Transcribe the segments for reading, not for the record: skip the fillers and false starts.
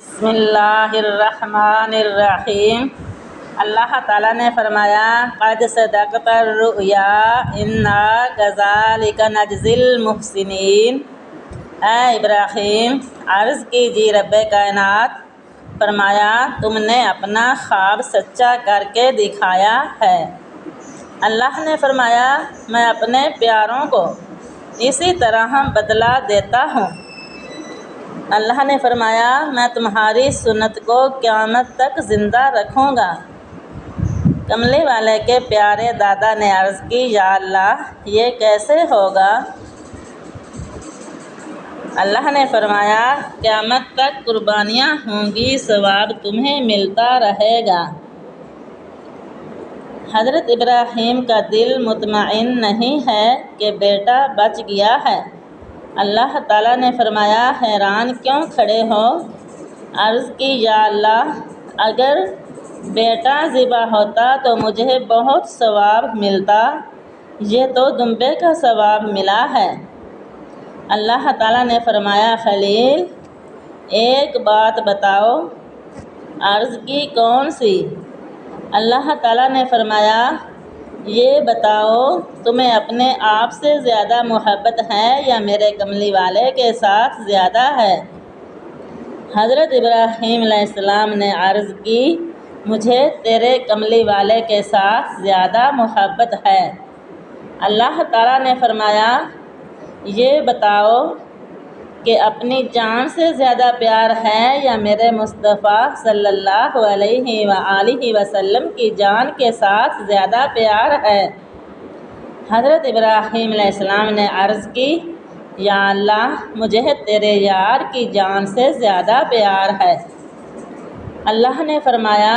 بسم اللہ الرحمن الرحیم۔ اللہ تعالیٰ نے فرمایا قد صدقت الرؤیا انا کذالک نجزی المحسنین۔ اے ابراہیم، عرض کیجیے رب کائنات، فرمایا تم نے اپنا خواب سچا کر کے دکھایا ہے۔ اللہ نے فرمایا میں اپنے پیاروں کو اسی طرح بدلہ دیتا ہوں۔ اللہ نے فرمایا میں تمہاری سنت کو قیامت تک زندہ رکھوں گا۔ کملی والے کے پیارے دادا نے عرض کی یا اللہ یہ کیسے ہوگا؟ اللہ نے فرمایا قیامت تک قربانیاں ہوں گی، ثواب تمہیں ملتا رہے گا۔ حضرت ابراہیم کا دل مطمئن نہیں ہے کہ بیٹا بچ گیا ہے۔ اللہ تعالیٰ نے فرمایا حیران کیوں کھڑے ہو؟ عرض کی یا اللہ اگر بیٹا ذبح ہوتا تو مجھے بہت ثواب ملتا، یہ تو دمبے کا ثواب ملا ہے۔ اللہ تعالیٰ نے فرمایا خلیل ایک بات بتاؤ۔ عرض کی کون سی؟ اللہ تعالیٰ نے فرمایا یہ بتاؤ تمہیں اپنے آپ سے زیادہ محبت ہے یا میرے کملی والے کے ساتھ زیادہ ہے؟ حضرت ابراہیم علیہ السلام نے عرض کی مجھے تیرے کملی والے کے ساتھ زیادہ محبت ہے۔ اللہ تعالیٰ نے فرمایا یہ بتاؤ کہ اپنی جان سے زیادہ پیار ہے یا میرے مصطفیٰ صلی اللہ علیہ وآلہ وسلم کی جان کے ساتھ زیادہ پیار ہے؟ حضرت ابراہیم علیہ السلام نے عرض کی یا اللہ مجھے تیرے یار کی جان سے زیادہ پیار ہے۔ اللہ نے فرمایا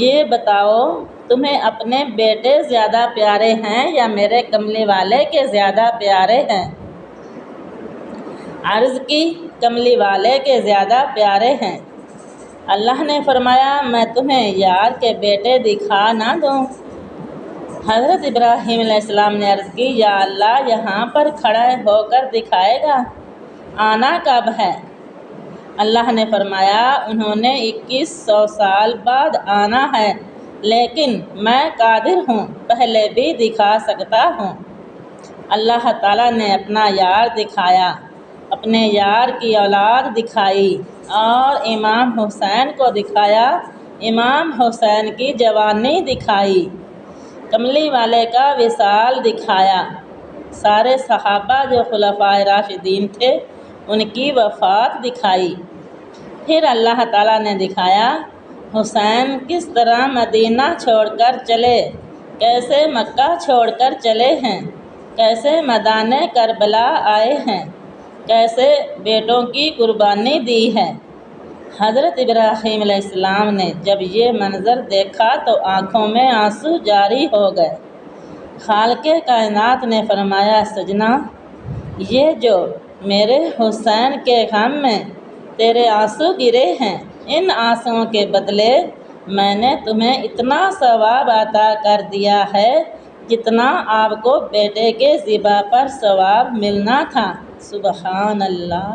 یہ بتاؤ تمہیں اپنے بیٹے زیادہ پیارے ہیں یا میرے کملی والے کے زیادہ پیارے ہیں؟ عرض کی کملی والے کے زیادہ پیارے ہیں۔ اللہ نے فرمایا میں تمہیں یار کے بیٹے دکھا نہ دوں؟ حضرت ابراہیم علیہ السلام نے عرض کی یا اللہ یہاں پر کھڑے ہو کر دکھائے گا، آنا کب ہے؟ اللہ نے فرمایا انہوں نے 2100 سال بعد آنا ہے، لیکن میں قادر ہوں پہلے بھی دکھا سکتا ہوں۔ اللہ تعالیٰ نے اپنا یار دکھایا، اپنے یار کی اولاد دکھائی اور امام حسین کو دکھایا، امام حسین کی جوانی دکھائی، کملی والے کا وصال دکھایا، سارے صحابہ جو خلفائے راشدین تھے ان کی وفات دکھائی۔ پھر اللہ تعالیٰ نے دکھایا حسین کس طرح مدینہ چھوڑ کر چلے، کیسے مکہ چھوڑ کر چلے ہیں، کیسے میدان کربلا آئے ہیں، کیسے بیٹوں کی قربانی دی ہے۔ حضرت ابراہیم علیہ السلام نے جب یہ منظر دیکھا تو آنکھوں میں آنسو جاری ہو گئے۔ خالق کائنات نے فرمایا سجنا یہ جو میرے حسین کے غم میں تیرے آنسو گرے ہیں، ان آنسوؤں کے بدلے میں نے تمہیں اتنا ثواب عطا کر دیا ہے جتنا آپ کو بیٹے کے ذبح پر ثواب ملنا تھا۔ سبحان اللہ۔